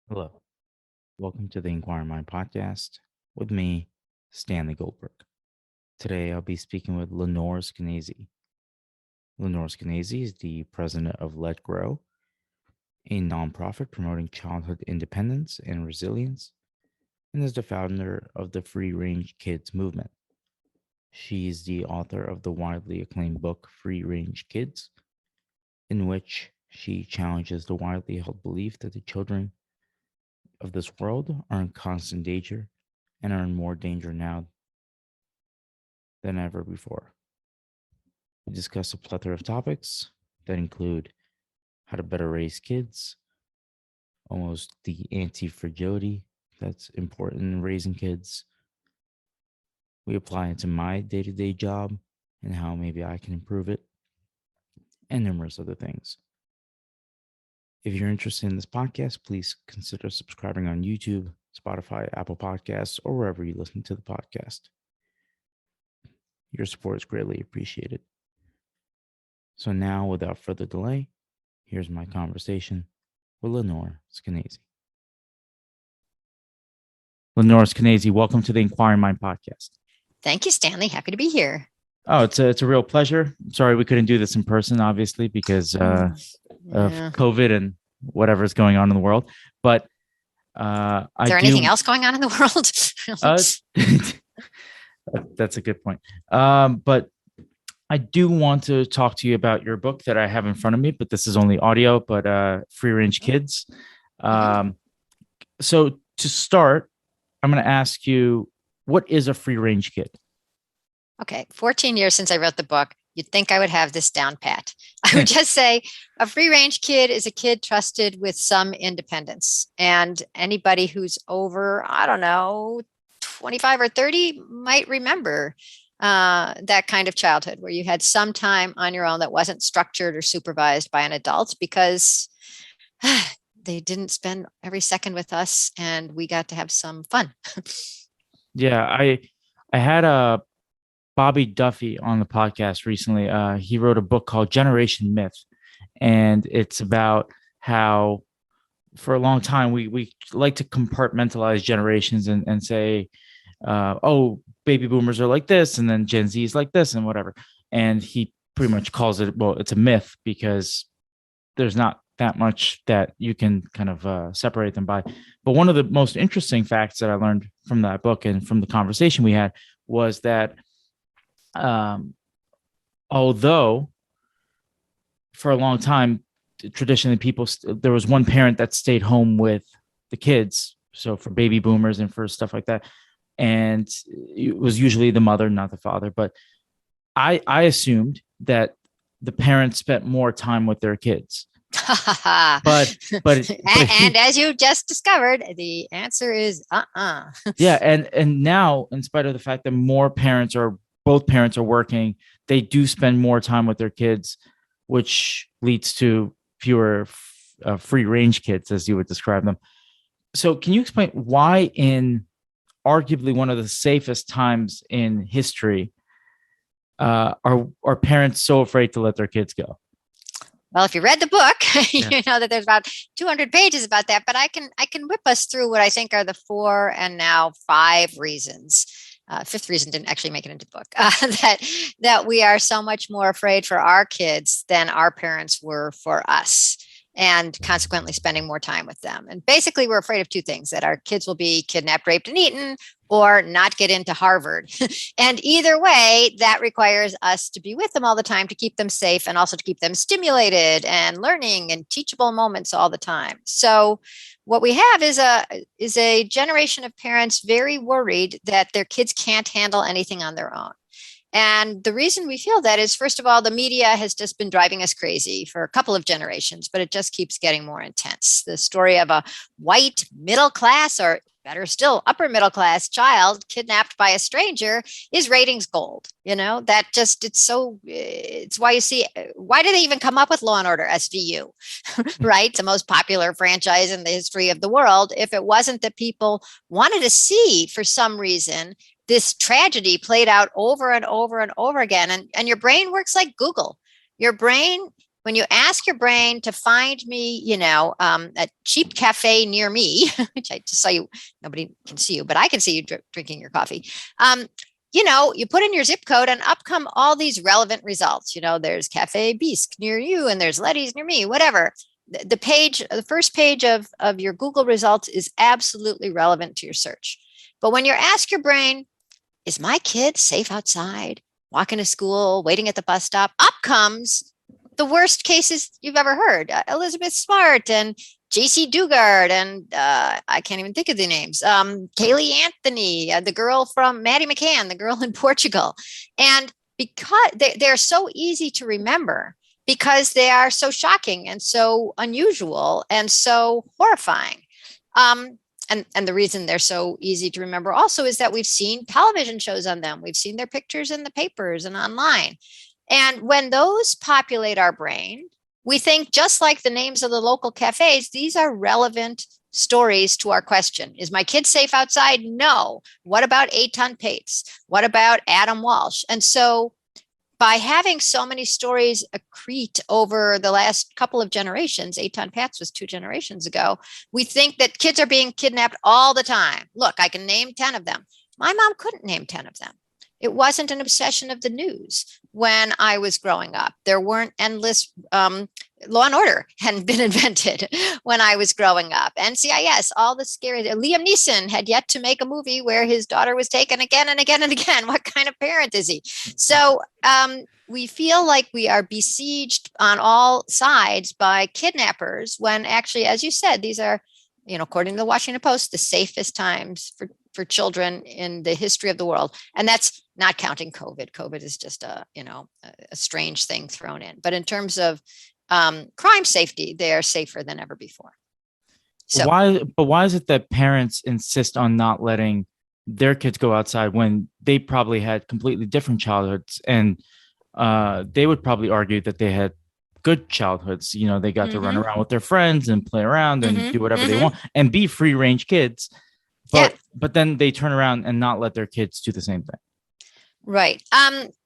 Hello, welcome to the Inquiring Mind Podcast with me, Stanley Goldberg. Today I'll be speaking with Lenore Skenazy. Lenore Skenazy is the president of Let Grow, a nonprofit promoting childhood independence and resilience, and is the founder of the Free Range Kids movement. She is the author of the widely acclaimed book Free Range Kids, in which she challenges the widely held belief that the children of this world are in constant danger and are in more danger now than ever before. We discuss a plethora of topics that include how to better raise kids, almost the anti fragility that's important in raising kids. We apply it to my day to day job and how maybe I can improve it, and numerous other things. If you're interested in this podcast, please consider subscribing on YouTube, Spotify, Apple Podcasts, or wherever you listen to the podcast. Your support is greatly appreciated. So now, without further delay, here's my conversation with Lenore Skenazy. Lenore Skenazy, welcome to the Inquiring Mind Podcast. Thank you, Stanley. Happy to be here. Oh, it's a real pleasure. Sorry we couldn't do this in person, obviously, because of COVID and whatever's going on in the world. But is there anything else going on in the world? That's a good point. But I do want to talk to you about your book that I have in front of me, but this is only audio, but Free Range Kids. So to start, I'm going to ask you, what is a free range kid? Okay, 14 years since I wrote the book. You'd think I would have this down pat. I would just say a free range kid is a kid trusted with some independence. And anybody who's over, 25 or 30 might remember that kind of childhood where you had some time on your own that wasn't structured or supervised by an adult because they didn't spend every second with us and we got to have some fun. Yeah, I had a Bobby Duffy on the podcast recently. He wrote a book called Generation Myth, and it's about how for a long time we like to compartmentalize generations and say, oh, baby boomers are like this, and then Gen Z is like this, and whatever. And he pretty much calls it, well, it's a myth because there's not that much that you can kind of separate them by. But one of the most interesting facts that I learned from that book and from the conversation we had was that although for a long time, traditionally there was one parent that stayed home with the kids. So for baby boomers and for stuff like that. And it was usually the mother, not the father. But I assumed that the parents spent more time with their kids. but as you just discovered, the answer is Yeah, and now, in spite of the fact that both parents are working, they do spend more time with their kids, which leads to fewer free range kids, as you would describe them. So can you explain why in arguably one of the safest times in history are parents so afraid to let their kids go? Well, if you read the book, you know that there's about 200 pages about that, but I can whip us through what I think are the 4 and now 5 reasons. Fifth reason didn't actually make it into the book, that we are so much more afraid for our kids than our parents were for us, and consequently spending more time with them. And basically, we're afraid of 2 things: that our kids will be kidnapped, raped, and eaten, or not get into Harvard. And either way, that requires us to be with them all the time to keep them safe and also to keep them stimulated and learning and teachable moments all the time. So what we have is a generation of parents very worried that their kids can't handle anything on their own. And the reason we feel that is, first of all, the media has just been driving us crazy for a couple of generations, but it just keeps getting more intense. The story of a white middle class, or better still, upper middle class child kidnapped by a stranger is ratings gold. That just, it's why you see, why do they even come up with Law and Order SVU, right? It's the most popular franchise in the history of the world. If it wasn't that people wanted to see, for some reason, this tragedy played out over and over and over again. And your brain works like Google. Your brain when you ask your brain to find me, a cheap cafe near me, which I just saw you, nobody can see you, but I can see you drinking your coffee. You put in your zip code and up come all these relevant results. There's Cafe Bisque near you and there's Letty's near me, whatever. The first page of your Google results is absolutely relevant to your search. But when you ask your brain, is my kid safe outside, walking to school, waiting at the bus stop, up comes the worst cases you've ever heard. Elizabeth Smart and JC Dugard and I can't even think of the names. Kaylee Anthony, the girl from Maddie McCann, the girl in Portugal. And because they're so easy to remember, because they are so shocking and so unusual and so horrifying. And the reason they're so easy to remember also is that we've seen television shows on them. We've seen their pictures in the papers and online. And when those populate our brain, we think, just like the names of the local cafes, these are relevant stories to our question. Is my kid safe outside? No. What about Eitan Pates? What about Adam Walsh? And so by having so many stories accrete over the last couple of generations, Eitan Pates was 2 generations ago, we think that kids are being kidnapped all the time. Look, I can name 10 of them. My mom couldn't name 10 of them. It wasn't an obsession of the news when I was growing up. There weren't endless Law and Order hadn't been invented when I was growing up. NCIS, all the scary. Liam Neeson had yet to make a movie where his daughter was taken again and again and again. What kind of parent is he? So we feel like we are besieged on all sides by kidnappers when actually, as you said, these are, according to the Washington Post, the safest times for children in the history of the world. And that's not counting COVID. COVID is just a strange thing thrown in. But in terms of crime safety, they are safer than ever before. So why is it that parents insist on not letting their kids go outside when they probably had completely different childhoods, and they would probably argue that they had good childhoods? They got to run around with their friends and play around and do whatever they want and be free range kids. But then they turn around and not let their kids do the same thing. Right.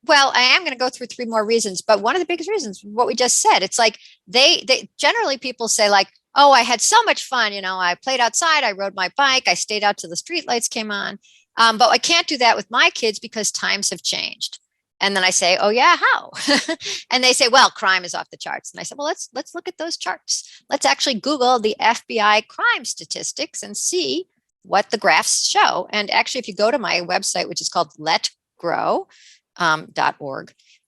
Well, I am going to go through 3 more reasons, but one of the biggest reasons, what we just said, it's like they generally people say like, oh, I had so much fun. I played outside, I rode my bike, I stayed out till the streetlights came on. But I can't do that with my kids because times have changed. And then I say, oh yeah, how? And they say, well, crime is off the charts. And I said, well, let's look at those charts. Let's actually Google the FBI crime statistics and see what the graphs show. And actually, if you go to my website, which is called letgrow.org,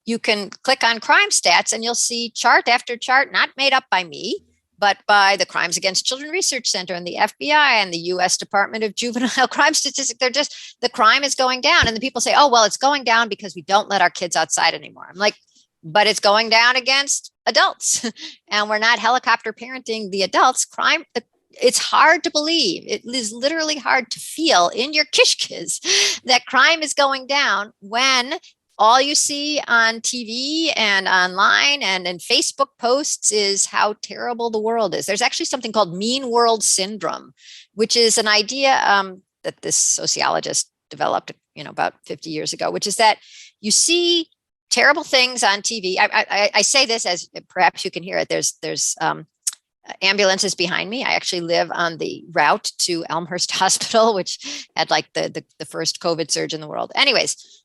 you can click on crime stats and you'll see chart after chart, not made up by me, but by the Crimes Against Children Research Center and the FBI and the U.S. Department of Juvenile Crime Statistics. The crime is going down. And the people say, oh, well, it's going down because we don't let our kids outside anymore. I'm like, but it's going down against adults and we're not helicopter parenting the adults. It's hard to believe. It is literally hard to feel in your kishkiz that crime is going down when all you see on TV and online and in Facebook posts is how terrible the world is. There's actually something called mean world syndrome, which is an idea that this sociologist developed, about 50 years ago, which is that you see terrible things on TV. I say this as perhaps you can hear it. There's ambulances behind me. I actually live on the route to Elmhurst Hospital, which had like the first COVID surge in the world. Anyways,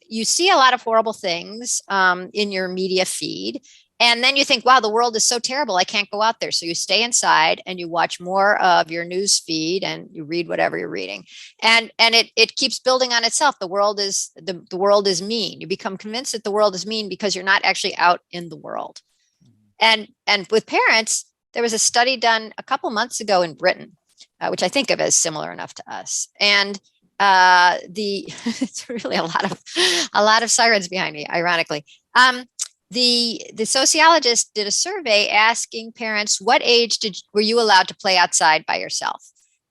you see a lot of horrible things in your media feed. And then you think, wow, the world is so terrible, I can't go out there. So you stay inside and you watch more of your news feed and you read whatever you're reading. And it keeps building on itself. The world is mean. You become convinced that the world is mean because you're not actually out in the world. And with parents, there was a study done a couple months ago in Britain, which I think of as similar enough to us. And it's really a lot of sirens behind me, ironically. The sociologist did a survey asking parents, what age were you allowed to play outside by yourself?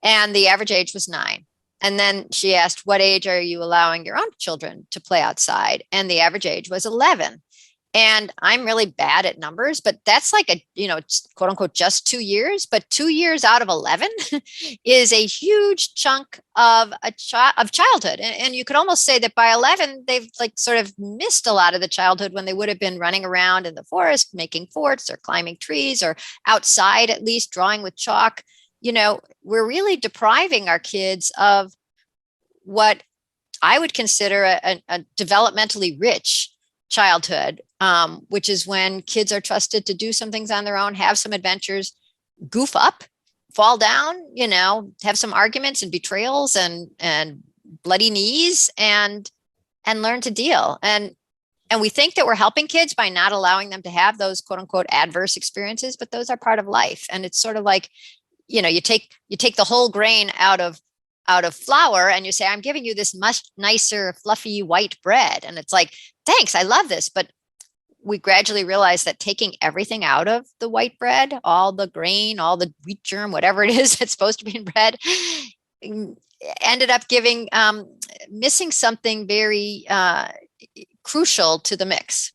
And the average age was 9. And then she asked, what age are you allowing your own children to play outside? And the average age was 11. And I'm really bad at numbers, but that's like quote unquote, just 2 years. But 2 years out of 11 is a huge chunk of of childhood. And you could almost say that by 11, they've like sort of missed a lot of the childhood when they would have been running around in the forest, making forts or climbing trees or outside, at least drawing with chalk. We're really depriving our kids of what I would consider a developmentally rich childhood, which is when kids are trusted to do some things on their own, have some adventures, goof up, fall down, have some arguments and betrayals and bloody knees and learn to deal. And we think that we're helping kids by not allowing them to have those quote unquote adverse experiences, but those are part of life. And it's sort of like, you take the whole grain out of flour and you say, I'm giving you this much nicer, fluffy white bread. And it's like, thanks, I love this. But we gradually realize that taking everything out of the white bread, all the grain, all the wheat germ, whatever it is that's supposed to be in bread, ended up missing something very crucial to the mix.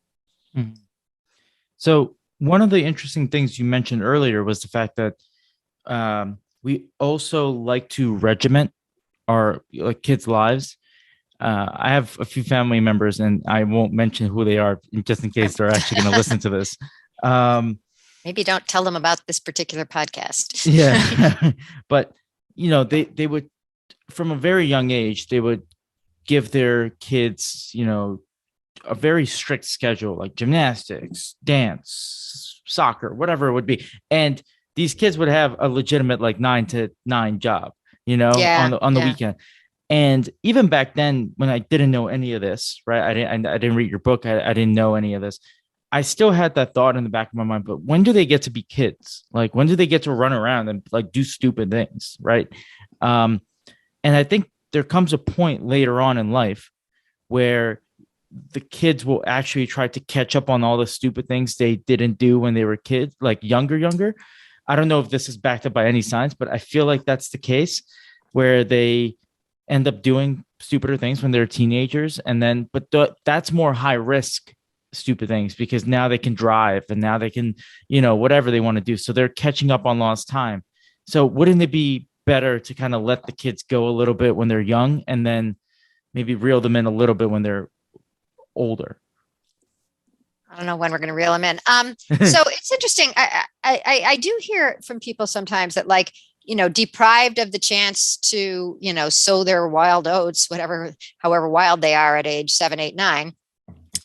Mhm. So one of the interesting things you mentioned earlier was the fact that we also like to regiment our kids' lives. I have a few family members, and I won't mention who they are just in case they're actually going to listen to this. Maybe don't tell them about this particular podcast. Yeah, but they would, from a very young age, they would give their kids, a very strict schedule, like gymnastics, dance, soccer, whatever it would be, and these kids would have a legitimate 9 to 9 job, Yeah, on the weekend. And even back then, when I didn't know any of this, right? I didn't read your book. I didn't know any of this. I still had that thought in the back of my mind, but when do they get to be kids? Like, when do they get to run around and do stupid things? Right. And I think there comes a point later on in life where the kids will actually try to catch up on all the stupid things they didn't do when they were kids, like younger. I don't know if this is backed up by any science, but I feel like that's the case, where they end up doing stupider things when they're teenagers. And then, but that's more high risk stupid things, because now they can drive and now they can, whatever they want to do. So they're catching up on lost time. So wouldn't it be better to kind of let the kids go a little bit when they're young and then maybe reel them in a little bit when they're older? I don't know when we're going to reel them in. So it's interesting. I do hear from people sometimes that deprived of the chance to, sow their wild oats, however wild they are at age 7, 8, 9,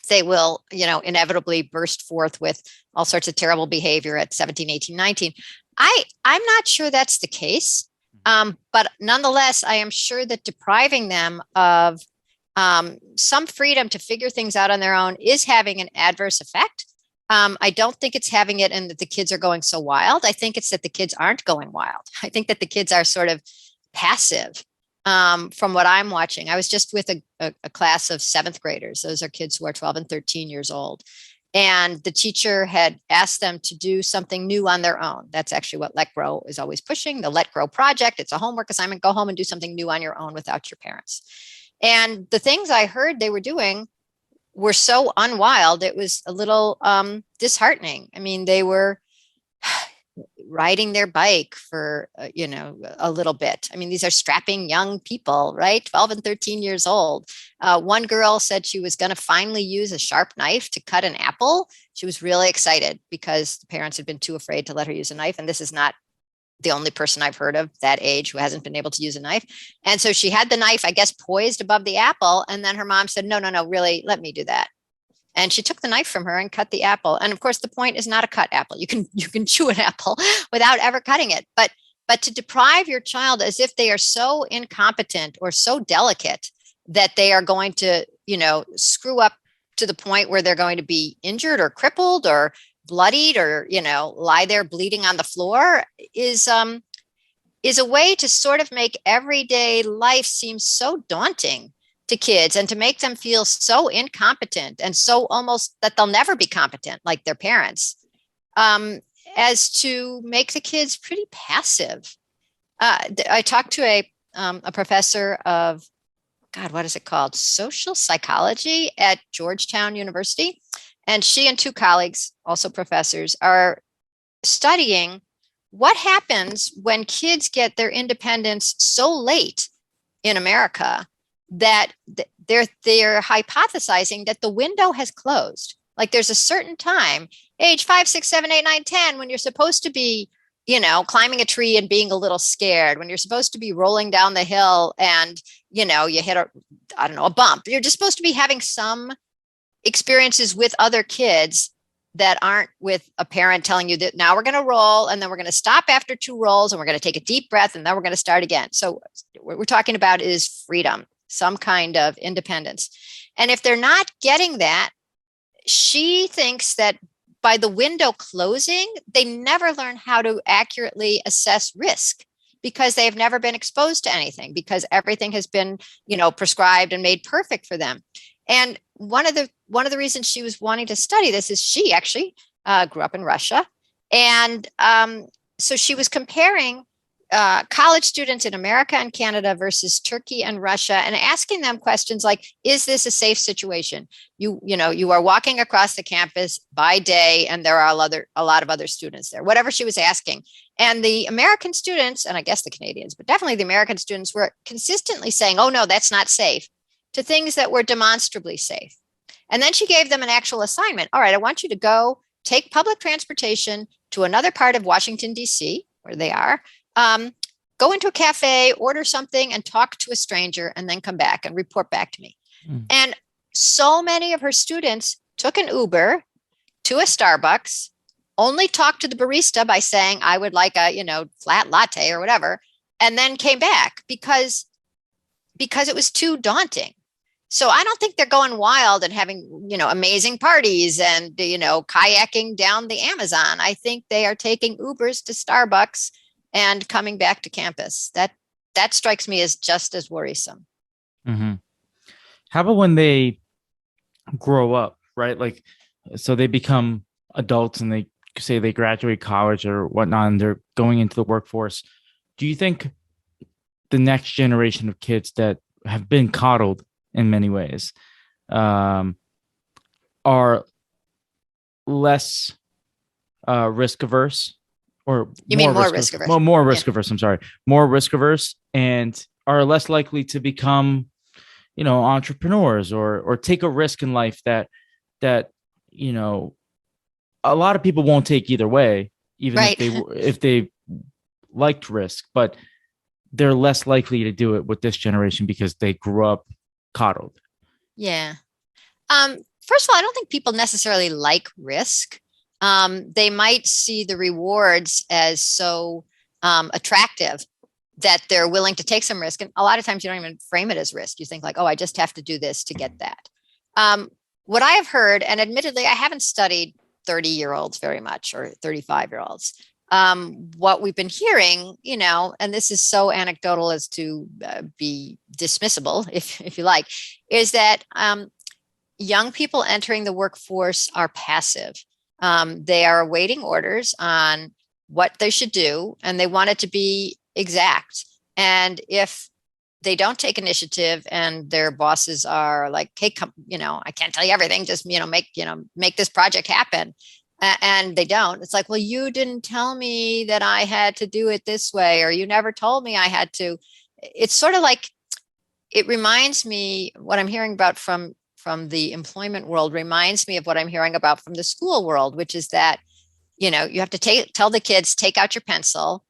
they will, inevitably burst forth with all sorts of terrible behavior at 17, 18, 19. I'm not sure that's the case. But nonetheless, I am sure that depriving them of some freedom to figure things out on their own is having an adverse effect. I don't think it's having it in that the kids are going so wild. I think it's that the kids aren't going wild. I think that the kids are sort of passive from what I'm watching. I was just with a class of 7th graders. Those are kids who are 12 and 13 years old. And the teacher had asked them to do something new on their own. That's actually what Let Grow is always pushing, the Let Grow project. It's a homework assignment. Go home and do something new on your own without your parents. And the things I heard they were doing were so unwild, it was a little disheartening. I mean, they were riding their bike for, a little bit. I mean, these are strapping young people, right? 12 and 13 years old. One girl said she was going to finally use a sharp knife to cut an apple. She was really excited because the parents had been too afraid to let her use a knife. And this is not the only person I've heard of that age who hasn't been able to use a knife. And so she had the knife, I guess, poised above the apple. And then her mom said, no, really, let me do that. And she took the knife from her and cut the apple. And of course, the point is not a cut apple. You can chew an apple without ever cutting it. But to deprive your child as if they are so incompetent or so delicate that they are going to, screw up to the point where they're going to be injured or crippled or bloodied or, lie there bleeding on the floor is a way to sort of make everyday life seem so daunting to kids and to make them feel so incompetent and so almost that they'll never be competent like their parents, as to make the kids pretty passive. I talked to a professor of, God, what is it called? Social psychology at Georgetown University. and she and two colleagues, also professors, are studying what happens when kids get their independence so late in America that they're hypothesizing that the window has closed. Like there's a certain time, age 5, 6, 7, 8, 9, 10, when you're supposed to be, climbing a tree and being a little scared, when you're supposed to be rolling down the hill and, you hit a bump. You're just supposed to be having some experiences with other kids that aren't with a parent telling you that now we're going to roll and then we're going to stop after 2 rolls and we're going to take a deep breath and then we're going to start again. So what we're talking about is freedom, some kind of independence. And if they're not getting that, she thinks that by the window closing, they never learn how to accurately assess risk because they've never been exposed to anything, because everything has been, prescribed and made perfect for them. And one of the reasons she was wanting to study this is she actually grew up in Russia. And so she was comparing college students in America and Canada versus Turkey and Russia and asking them questions like, is this a safe situation? You are walking across the campus by day and there are a lot of other students there, whatever she was asking. And the American students, and I guess the Canadians, but definitely the American students were consistently saying, oh no, that's not safe, to things that were demonstrably safe. And then she gave them an actual assignment. All right, I want you to go take public transportation to another part of Washington, D.C., where they are. Go into a cafe, order something, and talk to a stranger, and then come back and report back to me. And so many of her students took an Uber to a Starbucks, only talked to the barista by saying, I would like a, flat latte or whatever, and then came back because it was too daunting. So I don't think they're going wild and having, amazing parties and, kayaking down the Amazon. I think they are taking Ubers to Starbucks and coming back to campus. That strikes me as just as worrisome. Mm-hmm. How about when they grow up, right? Like, so they become adults and they say they graduate college or whatnot, and they're going into the workforce. Do you think the next generation of kids that have been coddled in many ways are less risk averse? Or you mean more risk averse? Well, more risk averse. I'm sorry, more risk averse, and are less likely to become, entrepreneurs or take a risk in life that a lot of people won't take either way, even right. if they liked risk, but they're less likely to do it with this generation because they grew up coddled. Yeah. First of all, I don't think people necessarily like risk. They might see the rewards as so attractive that they're willing to take some risk. And a lot of times you don't even frame it as risk. You think like, oh, I just have to do this to get that. What I have heard, and admittedly, I haven't studied 30-year-olds very much or 35-year-olds. What we've been hearing, and this is so anecdotal as to be dismissible, if you like, is that young people entering the workforce are passive. They are awaiting orders on what they should do, and they want it to be exact. And if they don't take initiative and their bosses are like, hey, come, I can't tell you everything, just, make this project happen. And they don't, it's like, well, you didn't tell me that I had to do it this way, or you never told me I had to. It's sort of like, it reminds me, what I'm hearing about from the employment world reminds me of what I'm hearing about from the school world, which is that, you have to tell the kids, take out your pencil,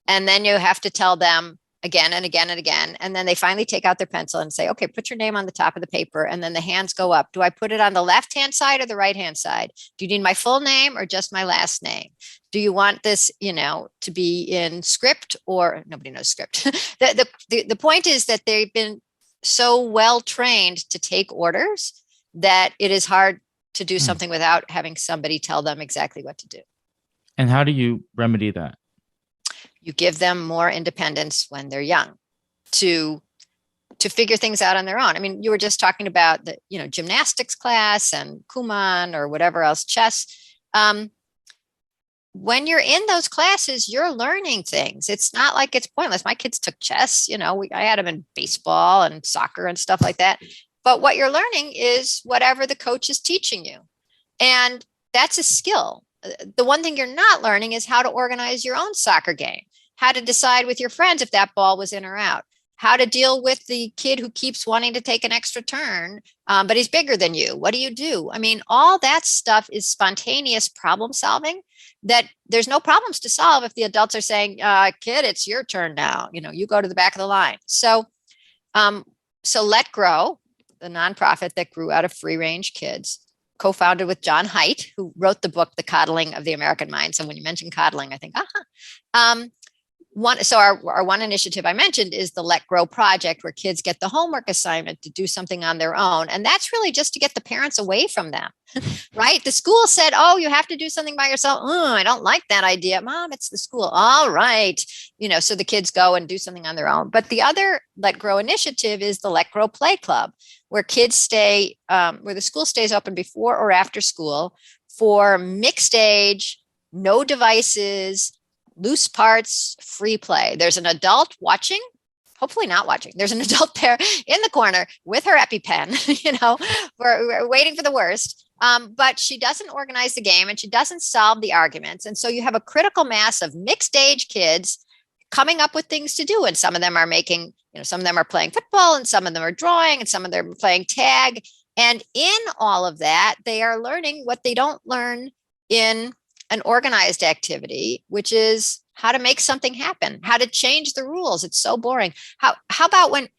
and then you have to tell them again and again and again. And then they finally take out their pencil and say, okay, put your name on the top of the paper. And then the hands go up. Do I put it on the left-hand side or the right-hand side? Do you need my full name or just my last name? Do you want this, to be in script, or nobody knows script? The point is that they've been so well trained to take orders that it is hard to do something without having somebody tell them exactly what to do. And how do you remedy that? You give them more independence when they're young to figure things out on their own. I mean, you were just talking about the, gymnastics class and Kumon or whatever else, chess. When you're in those classes, you're learning things. It's not like it's pointless. My kids took chess, I had them in baseball and soccer and stuff like that. But what you're learning is whatever the coach is teaching you. And that's a skill. The one thing you're not learning is how to organize your own soccer game, how to decide with your friends if that ball was in or out, how to deal with the kid who keeps wanting to take an extra turn, but he's bigger than you. What do you do? I mean, all that stuff is spontaneous problem solving that there's no problems to solve if the adults are saying, kid, it's your turn now. You go to the back of the line. Um, so Let Grow, the nonprofit that grew out of free range kids, co-founded with John Haidt, who wrote the book, The Coddling of the American Mind. So when you mention coddling, I think, our one initiative I mentioned is the Let Grow project, where kids get the homework assignment to do something on their own. And that's really just to get the parents away from them, right? The school said, oh, you have to do something by yourself. Oh, I don't like that idea. Mom, it's the school. All right. So the kids go and do something on their own. But the other Let Grow initiative is the Let Grow Play Club, where kids stay, where the school stays open before or after school for mixed age, no devices, loose parts, free play. There's an adult watching, hopefully not watching. There's an adult there in the corner with her EpiPen, we're waiting for the worst. But she doesn't organize the game and she doesn't solve the arguments. And so you have a critical mass of mixed age kids coming up with things to do. And some of them are making, some of them are playing football and some of them are drawing and some of them are playing tag. And in all of that, they are learning what they don't learn in an organized activity, which is how to make something happen, how to change the rules. It's so boring. How about when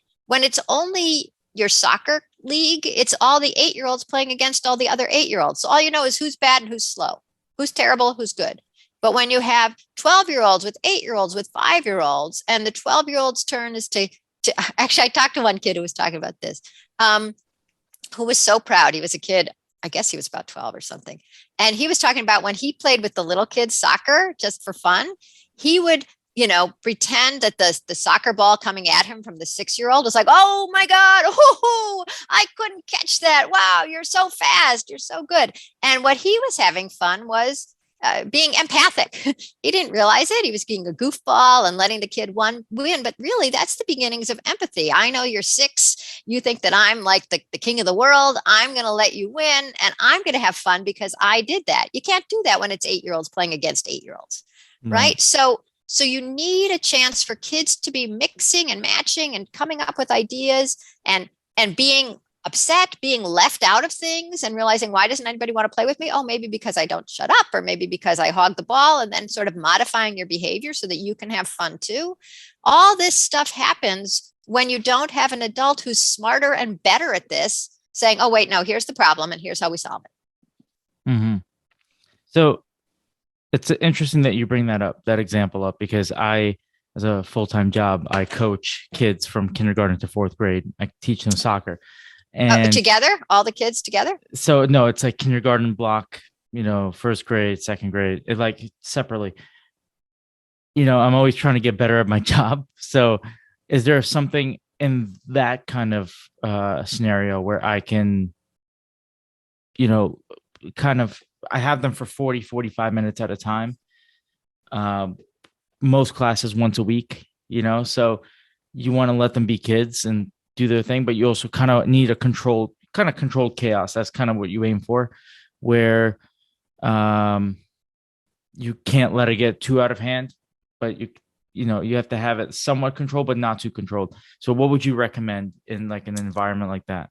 it's only your soccer league, it's all the 8-year-olds playing against all the other 8-year-olds. So all you know is who's bad and who's slow, who's terrible, who's good. But when you have 12-year-olds with 8-year-olds with 5-year-olds, and the 12-year-olds turn is to actually, I talked to one kid who was talking about this, who was so proud. He was a kid, I guess he was about 12 or something. And he was talking about when he played with the little kids soccer just for fun, he would, pretend that the soccer ball coming at him from the 6-year-old was like, oh my God, oh, I couldn't catch that. Wow, you're so fast. You're so good. And what he was having fun was being empathic. He didn't realize it. He was being a goofball and letting the kid win. But really, that's the beginnings of empathy. I know you're 6. You think that I'm like the king of the world. I'm going to let you win and I'm going to have fun because I did that. You can't do that when it's 8-year-olds playing against 8-year-olds, right? So you need a chance for kids to be mixing and matching and coming up with ideas and being upset, being left out of things and realizing, why doesn't anybody want to play with me? Oh, maybe because I don't shut up, or maybe because I hog the ball, and then sort of modifying your behavior so that you can have fun too. All this stuff happens when you don't have an adult who's smarter and better at this saying, oh, wait, no, here's the problem and here's how we solve it. Mm-hmm. So it's interesting that you bring that example up, because I, as a full-time job, I coach kids from kindergarten to 4th grade. I teach them soccer. And together, all the kids together? So no, it's like kindergarten block, 1st grade, 2nd grade, it like separately. I'm always trying to get better at my job. So is there something in that kind of scenario where I can, I have them for 40, 45 minutes at a time. Most classes once a week, so you want to let them be kids and do their thing, but you also kind of need a controlled chaos. That's kind of what you aim for, where you can't let it get too out of hand, but you have to have it somewhat controlled, but not too controlled. So what would you recommend in like an environment like that?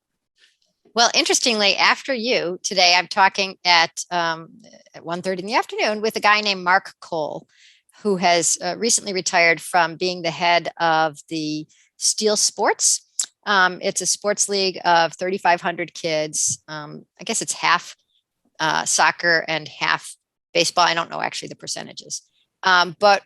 Well, interestingly, after you today, I'm talking at 1:30 in the afternoon with a guy named Mark Cole, who has recently retired from being the head of the Steel Sports. It's a sports league of 3,500 kids. I guess it's half soccer and half baseball. I don't know actually the percentages, but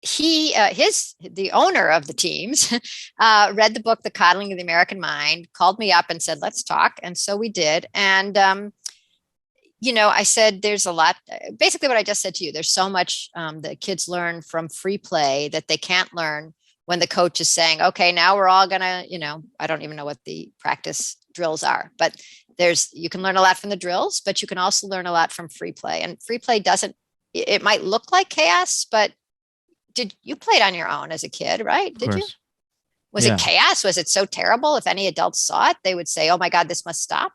the owner of the teams read the book, The Coddling of the American Mind, called me up and said, let's talk. And so we did. And, I said, there's a lot, basically what I just said to you, there's so much that kids learn from free play that they can't learn when the coach is saying, okay, now we're all gonna, I don't even know what the practice drills are, but you can learn a lot from the drills, but you can also learn a lot from free play. And free play it might look like chaos, but you played on your own as a kid, right? Did you? Was it chaos? Was it so terrible? If any adults saw it, they would say, oh my God, this must stop.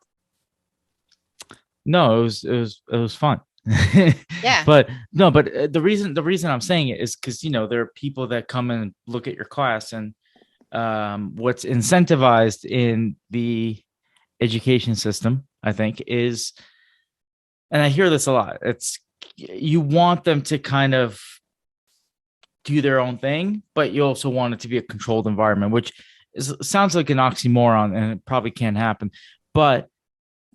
No, it was fun. Yeah. But no, but the reason I'm saying it is because there are people that come and look at your class, and what's incentivized in the education system, I think, is, and I hear this a lot, it's you want them to kind of do their own thing, but you also want it to be a controlled environment, which sounds like an oxymoron, and it probably can't happen. But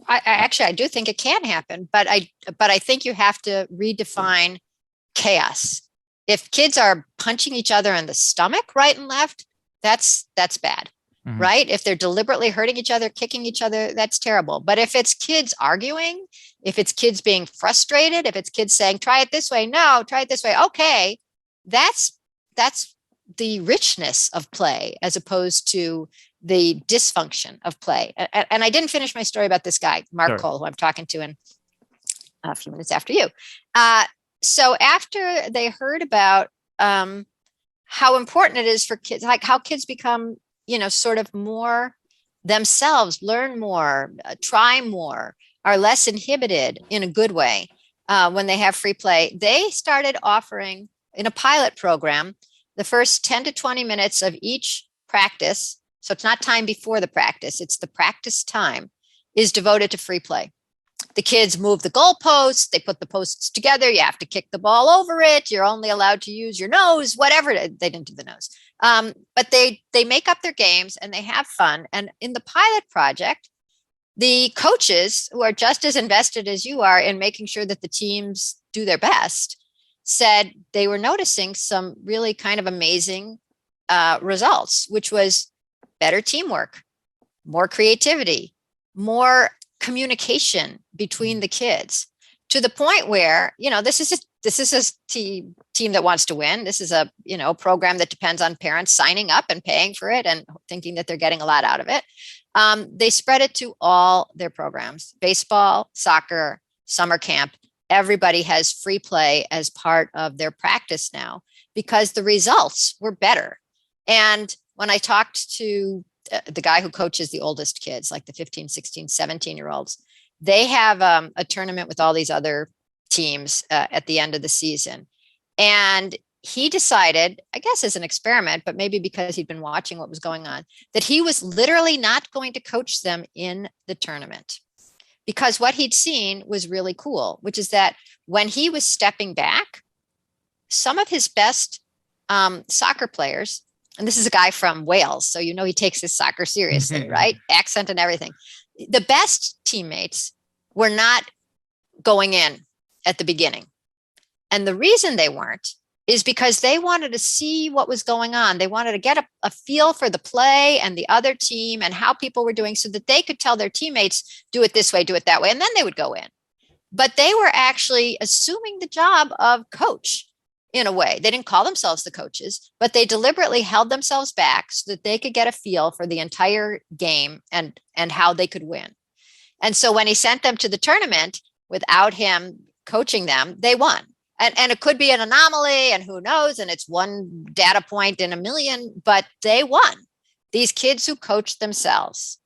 I do think it can happen, but I think you have to redefine chaos. If kids are punching each other in the stomach right and left, that's bad. Right? If they're deliberately hurting each other, kicking each other, that's terrible. But if it's kids arguing, if it's kids being frustrated, if it's kids saying, try it this way, no, try it this way, okay, that's the richness of play as opposed to the dysfunction of play. And I didn't finish my story about this guy, Mark Sure. Cole, who I'm talking to in a few minutes after you. So after they heard about how important it is for kids, like how kids become, sort of more themselves, learn more, try more, are less inhibited in a good way when they have free play, they started offering in a pilot program the first 10 to 20 minutes of each practice. So it's not time before the practice, it's the practice time is devoted to free play. The kids move the goalposts, they put the posts together, you have to kick the ball over it, you're only allowed to use your nose, whatever. They didn't do the nose. But they make up their games and they have fun. And in the pilot project, the coaches, who are just as invested as you are in making sure that the teams do their best, said they were noticing some really kind of amazing results, which was better teamwork, more creativity, more communication between the kids, to the point where, this is a team that wants to win. This is a program that depends on parents signing up and paying for it and thinking that they're getting a lot out of it. They spread it to all their programs: baseball, soccer, summer camp. Everybody has free play as part of their practice now because the results were better. And when I talked to the guy who coaches the oldest kids, like the 15, 16, 17-year-olds, they have a tournament with all these other teams at the end of the season. And he decided, I guess as an experiment, but maybe because he'd been watching what was going on, that he was literally not going to coach them in the tournament. Because what he'd seen was really cool, which is that when he was stepping back, some of his best soccer players, and this is a guy from Wales, so he takes his soccer seriously, right? Accent and everything. The best teammates were not going in at the beginning. And the reason they weren't is because they wanted to see what was going on. They wanted to get a feel for the play and the other team and how people were doing so that they could tell their teammates, do it this way, do it that way. And then they would go in. But they were actually assuming the job of coach in a way. They didn't call themselves the coaches, but they deliberately held themselves back so that they could get a feel for the entire game and how they could win. And so when he sent them to the tournament without him coaching them, they won. And it could be an anomaly, and who knows, and it's one data point in a million, but they won. These kids who coached themselves.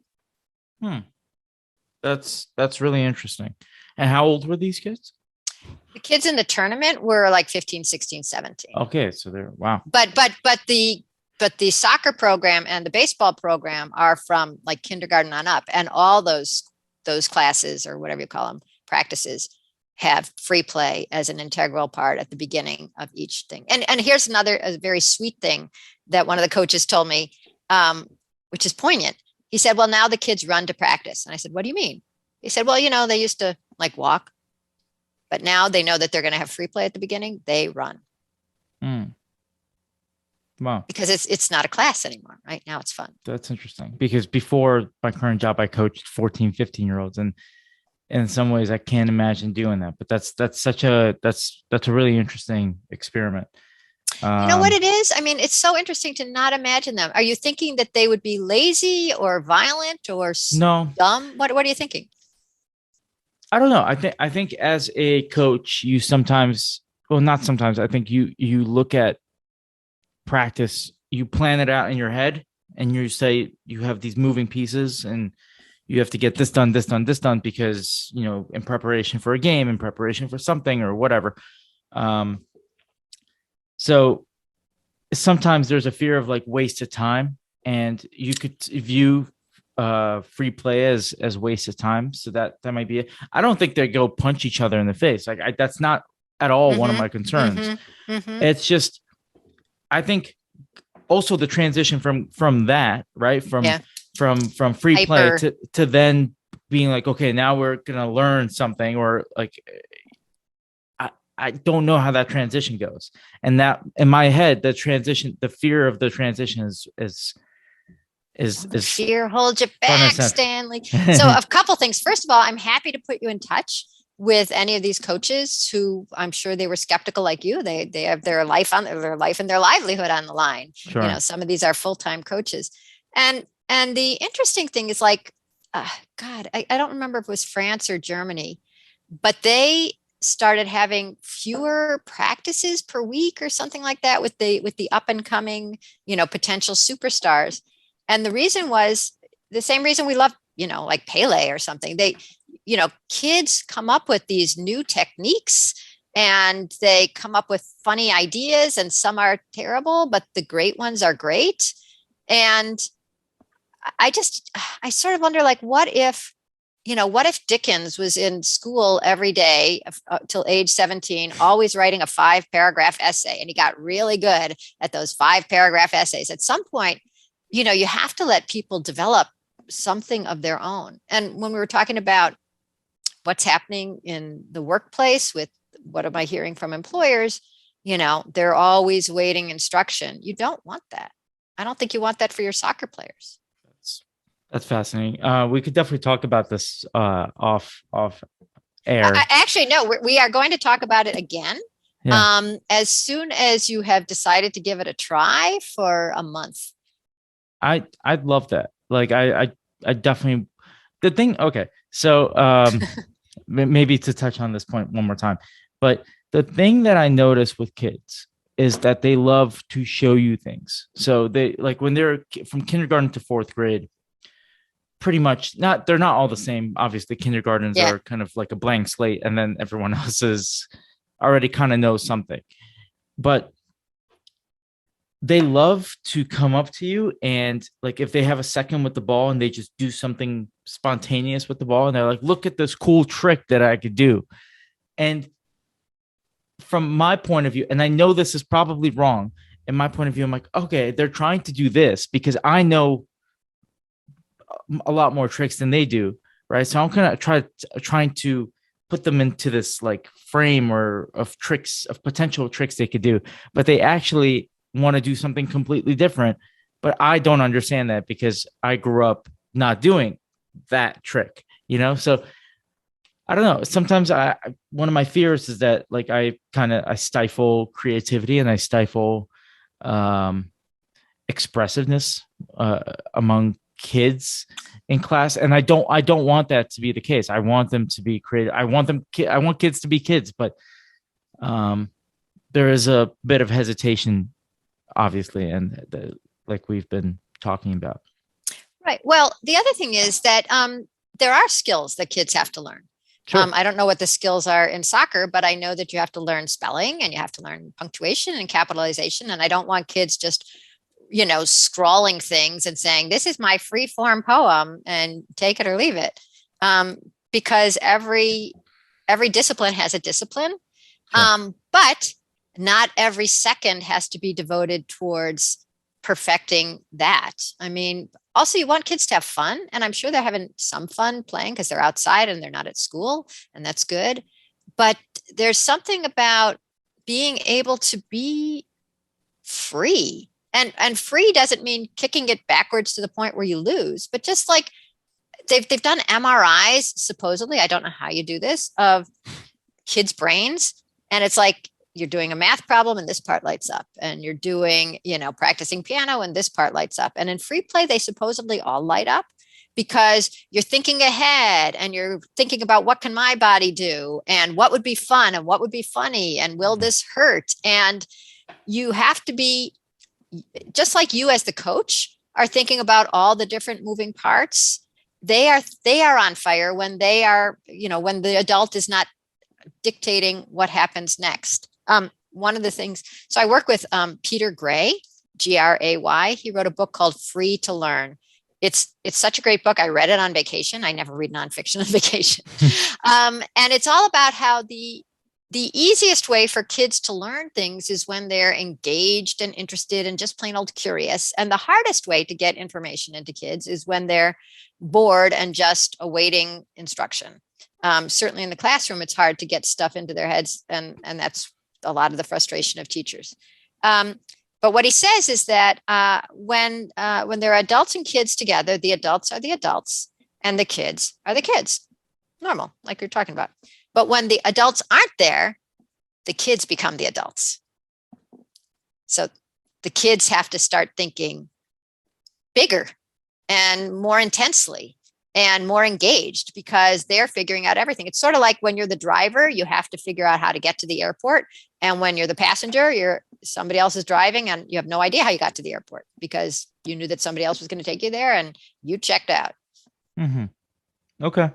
That's really interesting. And how old were these kids? The kids in the tournament were like 15, 16, 17. Okay, so they're wow. But the soccer program and the baseball program are from like kindergarten on up, and all those classes, or whatever you call them, practices, have free play as an integral part at the beginning of each thing. And here's a very sweet thing that one of the coaches told me, which is poignant. He said, well, now the kids run to practice. And I said, what do you mean? He said, well, they used to like walk, but now they know that they're going to have free play at the beginning. They run. Wow. Because it's not a class anymore. Right now it's fun. That's interesting, because before my current job, I coached 14, 15-year-olds, and in some ways I can't imagine doing that, but that's a really interesting experiment. You know what it is? I mean, it's so interesting to not imagine them. Are you thinking that they would be lazy or violent or no, dumb? What are you thinking? I don't know. I think as a coach, you sometimes, well, not sometimes, I think you look at practice, you plan it out in your head, and you say you have these moving pieces, and you have to get this done, this done, this done, because, in preparation for a game, in preparation for something or whatever. So sometimes there's a fear of like waste of time, and you could view free play as waste of time. So that might be it. I don't think they go punch each other in the face. Like that's not at all one of my concerns. It's just, I think also the transition from that, right? From free play to then being like, okay, now we're gonna learn something, or like I don't know how that transition goes. And that in my head, the fear of the transition is fear holds you back, Stanley. So a couple things. First of all, I'm happy to put you in touch with any of these coaches who I'm sure they were skeptical like you. They have their life and their livelihood on the line. Sure. Some of these are full-time coaches. And the interesting thing is like, God, I don't remember if it was France or Germany, but they started having fewer practices per week or something like that with the up and coming, potential superstars. And the reason was the same reason we love, like Pele or something. Kids come up with these new techniques and they come up with funny ideas, and some are terrible, but the great ones are great. And I sort of wonder, like, what if Dickens was in school every day till age 17, always writing a 5-paragraph essay, and he got really good at those 5-paragraph essays. At some point, you have to let people develop something of their own. And when we were talking about what's happening in the workplace with what am I hearing from employers, they're always waiting instruction. You don't want that. I don't think you want that for your soccer players. That's fascinating. We could definitely talk about this off air. Actually, no, we are going to talk about it again. Yeah. As soon as you have decided to give it a try for a month. I'd love that. Like I definitely, the thing. Okay. So maybe to touch on this point one more time, but the thing that I notice with kids is that they love to show you things. So they, like, when they're from kindergarten to 4th grade, pretty much they're not all the same. Obviously, kindergartens are kind of like a blank slate, and then everyone else is already kind of knows something. But they love to come up to you, and like if they have a second with the ball and they just do something spontaneous with the ball, and they're like, look at this cool trick that I could do. And from my point of view, and I know this is probably wrong, in my point of view, I'm like, okay, they're trying to do this because I know a lot more tricks than they do, right? So I'm kind of trying to put them into this like frame or of tricks, of potential tricks they could do, but they actually want to do something completely different. But I don't understand that because I grew up not doing that trick, So I don't know. Sometimes one of my fears is that like I stifle creativity, and I stifle expressiveness among kids in class, and I don't want that to be the case. I want them to be creative. I want kids to be kids, but there is a bit of hesitation, obviously, and like we've been talking about. Right. Well, the other thing is that there are skills that kids have to learn. Sure. I don't know what the skills are in soccer, but I know that you have to learn spelling, and you have to learn punctuation and capitalization. And I don't want kids just scrawling things and saying, this is my free form poem and take it or leave it. Because every discipline has a discipline. Sure. But not every second has to be devoted towards perfecting that. I mean, also you want kids to have fun, and I'm sure they're having some fun playing because they're outside and they're not at school, and that's good. But there's something about being able to be free. And free doesn't mean kicking it backwards to the point where you lose, but just like they've done MRIs, supposedly, I don't know how you do this, of kids' brains. And it's like you're doing a math problem and this part lights up, and you're doing, practicing piano and this part lights up. And in free play, they supposedly all light up because you're thinking ahead and you're thinking about what can my body do and what would be fun and what would be funny and will this hurt? And you have to be, just like you as the coach are thinking about all the different moving parts, they are on fire when they are, when the adult is not dictating what happens next. One of the things, so I work with Peter Gray, Gray. He wrote a book called Free to Learn. It's such a great book. I read it on vacation. I never read nonfiction on vacation. And it's all about how the easiest way for kids to learn things is when they're engaged and interested and just plain old curious. And the hardest way to get information into kids is when they're bored and just awaiting instruction. Certainly in the classroom, it's hard to get stuff into their heads. And that's a lot of the frustration of teachers. But what he says is that when there are adults and kids together, the adults are the adults and the kids are the kids. Normal, like you're talking about. But when the adults aren't there, the kids become the adults. So the kids have to start thinking bigger and more intensely and more engaged because they're figuring out everything. It's sort of like when you're the driver, you have to figure out how to get to the airport. And when you're the passenger, somebody else is driving and you have no idea how you got to the airport because you knew that somebody else was going to take you there and you checked out. Mm-hmm. Okay.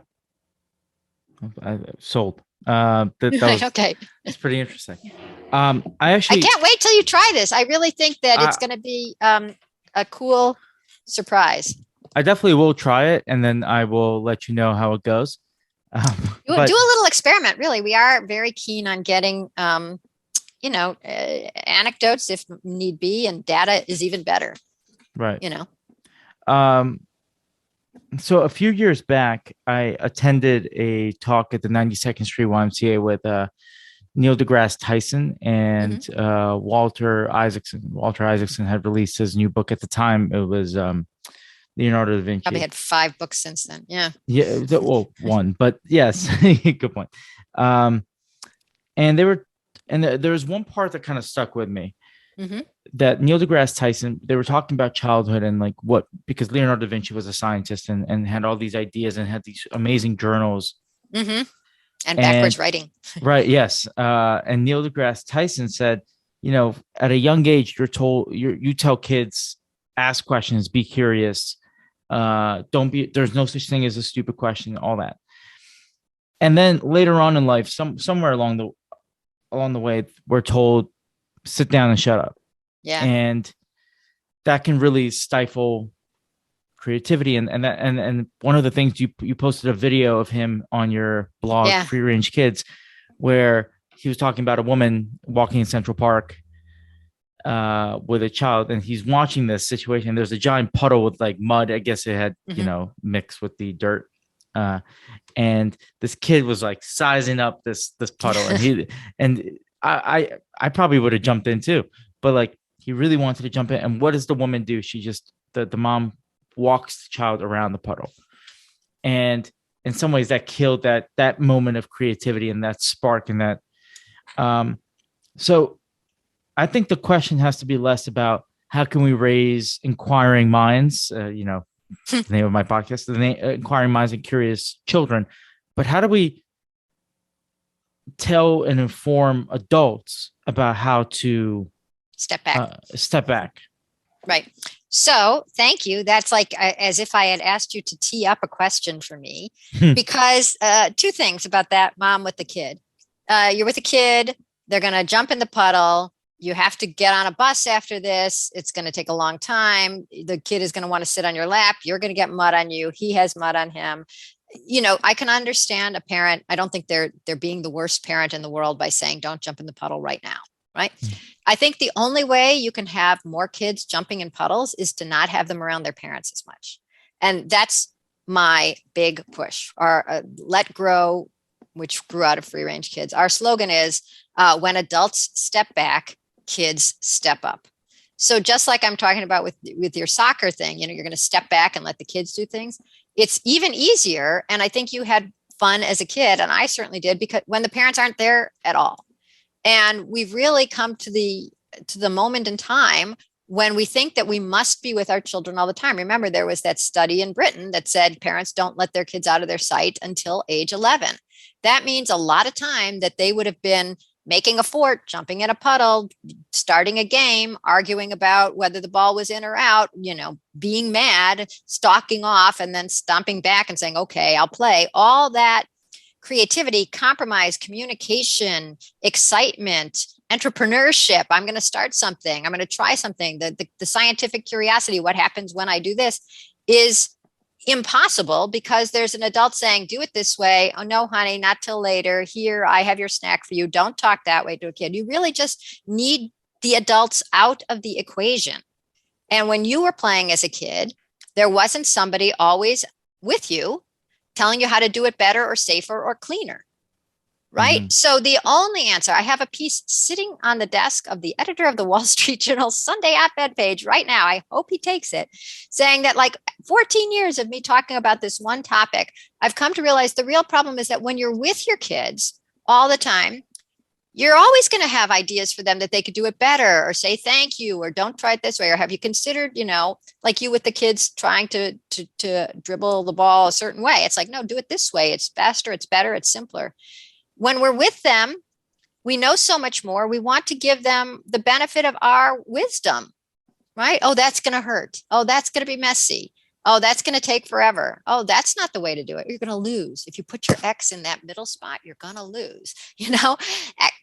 Sold. That was okay. It's pretty interesting. I can't wait till you try this. I really think that it's going to be a cool surprise. I definitely will try it, and then I will let you know how it goes. Do a little experiment. Really, we are very keen on getting, anecdotes if need be, and data is even better. Right. So a few years back, I attended a talk at the 92nd Street YMCA with Neil deGrasse Tyson and Walter Isaacson. Walter Isaacson had released his new book at the time. It was Leonardo da Vinci. Probably had 5 books since then. Yeah. Yeah. Well, one, but yes, good point. And there was one part that kind of stuck with me. Mm-hmm. That Neil deGrasse Tyson, they were talking about childhood and like because Leonardo da Vinci was a scientist and had all these ideas and had these amazing journals. Mm-hmm. And backwards writing. Right. Yes. And Neil deGrasse Tyson said, at a young age, you tell kids, ask questions, be curious. There's no such thing as a stupid question, all that. And then later on in life, somewhere along the way, we're told, sit down and shut up. Yeah. And that can really stifle creativity. And one of the things you posted a video of him on your blog, Free Range Kids, where he was talking about a woman walking in Central Park with a child, and he's watching this situation. There's a giant puddle with like mud. I guess it had, mixed with the dirt. And this kid was like sizing up this puddle, and I probably would have jumped in too, but like he really wanted to jump in. And what does the woman do? She just the mom walks the child around the puddle, and in some ways that killed that moment of creativity and that spark and that. So I think the question has to be less about how can we raise inquiring minds, the name of my podcast, Inquiring Minds and Curious Children, but how do we tell and inform adults about how to step back. Right. So thank you. That's like as if I had asked you to tee up a question for me, because 2 things about that mom with the kid. You're with a kid. They're going to jump in the puddle. You have to get on a bus after this. It's going to take a long time. The kid is going to want to sit on your lap. You're going to get mud on you. He has mud on him. I can understand a parent. I don't think they're being the worst parent in the world by saying, don't jump in the puddle right now. Right. I think the only way you can have more kids jumping in puddles is to not have them around their parents as much. And that's my big push. Our Let Grow, which grew out of Free Range Kids. Our slogan is when adults step back, kids step up. So just like I'm talking about with your soccer thing, you're going to step back and let the kids do things. It's even easier. And I think you had fun as a kid, and I certainly did, because when the parents aren't there at all. And we've really come to the moment in time when we think that we must be with our children all the time. Remember, there was that study in Britain that said parents don't let their kids out of their sight until age 11. That means a lot of time that they would have been making a fort, jumping in a puddle, starting a game, arguing about whether the ball was in or out, being mad, stalking off, and then stomping back and saying, okay, I'll play. All that creativity, compromise, communication, excitement, entrepreneurship. I'm going to start something. I'm going to try something. The scientific curiosity, what happens when I do this, is impossible because there's an adult saying, do it this way. Oh, no, honey, not till later. Here, I have your snack for you. Don't talk that way to a kid. You really just need the adults out of the equation. And when you were playing as a kid, there wasn't somebody always with you telling you how to do it better or safer or cleaner. Right. Mm-hmm. So the only answer, I have a piece sitting on the desk of the editor of the Wall Street Journal Sunday op-ed page right now. I hope he takes it, saying that 14 years of me talking about this one topic, I've come to realize the real problem is that when you're with your kids all the time, you're always going to have ideas for them that they could do it better or say thank you or don't try it this way. Or have you considered, like you with the kids trying to dribble the ball a certain way? It's like, no, do it this way. It's faster. It's better. It's simpler. When we're with them, we know so much more. We want to give them the benefit of our wisdom, right? Oh, that's going to hurt. Oh, that's going to be messy. Oh, that's going to take forever. Oh, that's not the way to do it. You're going to lose. If you put your X in that middle spot, you're going to lose.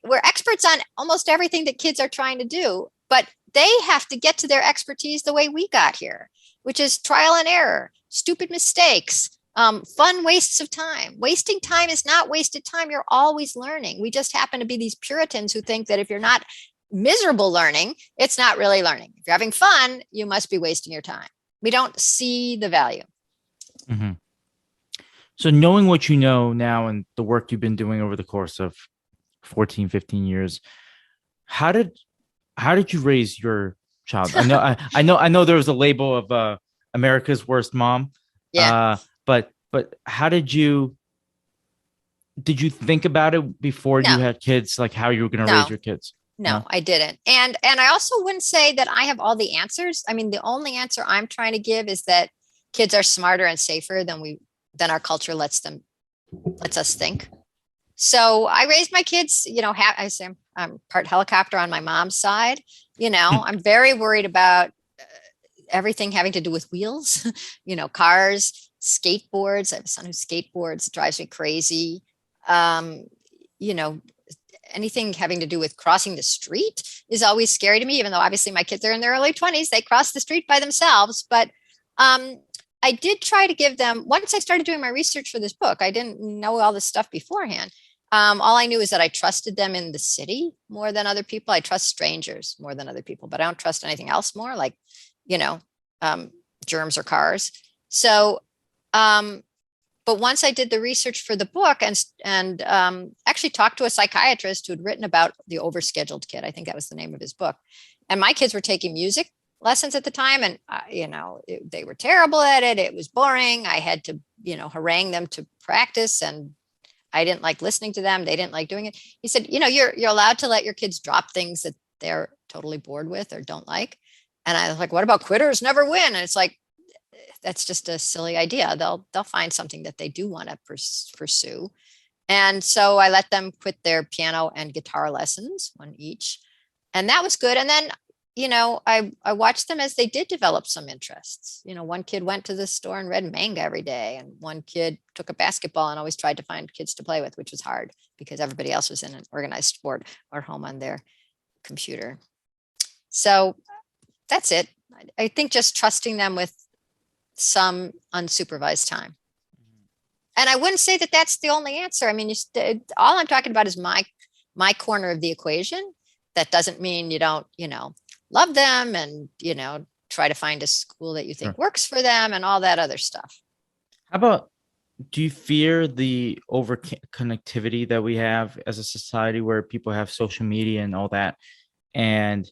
We're experts on almost everything that kids are trying to do, but they have to get to their expertise the way we got here, which is trial and error, stupid mistakes, fun wastes of time. Wasting time is not wasted time. You're always learning. We just happen to be these Puritans who think that if you're not miserable learning, it's not really learning. If you're having fun, you must be wasting your time. We don't see the value. Mm-hmm. So knowing what you know now and the work you've been doing over the course of 14, 15 years, how did you raise your child? I know there was a label of America's worst mom. Yeah. But how did you think about it before you had kids, like how you were going to raise your kids? No, I didn't. And I also wouldn't say that I have all the answers. I mean, the only answer I'm trying to give is that kids are smarter and safer than our culture lets us think. So I raised my kids, I say I'm part helicopter on my mom's side. I'm very worried about everything having to do with wheels, cars, skateboards. I have a son who skateboards, drives me crazy. Anything having to do with crossing the street is always scary to me, even though obviously my kids are in their early 20s, they cross the street by themselves. But I did try to give them, once I started doing my research for this book, I didn't know all this stuff beforehand. All I knew is that I trusted them in the city more than other people. I trust strangers more than other people, but I don't trust anything else more, like, germs or cars. So, but once I did the research for the book and actually talked to a psychiatrist who had written about the overscheduled kid, I think that was the name of his book. And my kids were taking music lessons at the time, and they were terrible at it. It was boring. I had to, harangue them to practice, and I didn't like listening to them. They didn't like doing it. He said, you're allowed to let your kids drop things that they're totally bored with or don't like. And I was like, what about quitters never win? And it's like, that's just a silly idea. They'll find something that they do want to pursue. And so I let them quit their piano and guitar lessons, one each. And that was good. And then, I watched them as they did develop some interests. One kid went to the store and read manga every day. And one kid took a basketball and always tried to find kids to play with, which was hard because everybody else was in an organized sport or home on their computer. So that's it. I think just trusting them with some unsupervised time. And I wouldn't say that that's the only answer. I mean, all I'm talking about is my corner of the equation. That doesn't mean you don't, love them and, try to find a school that you think works for them and all that other stuff. How about, do you fear the over connectivity that we have as a society where people have social media and all that? And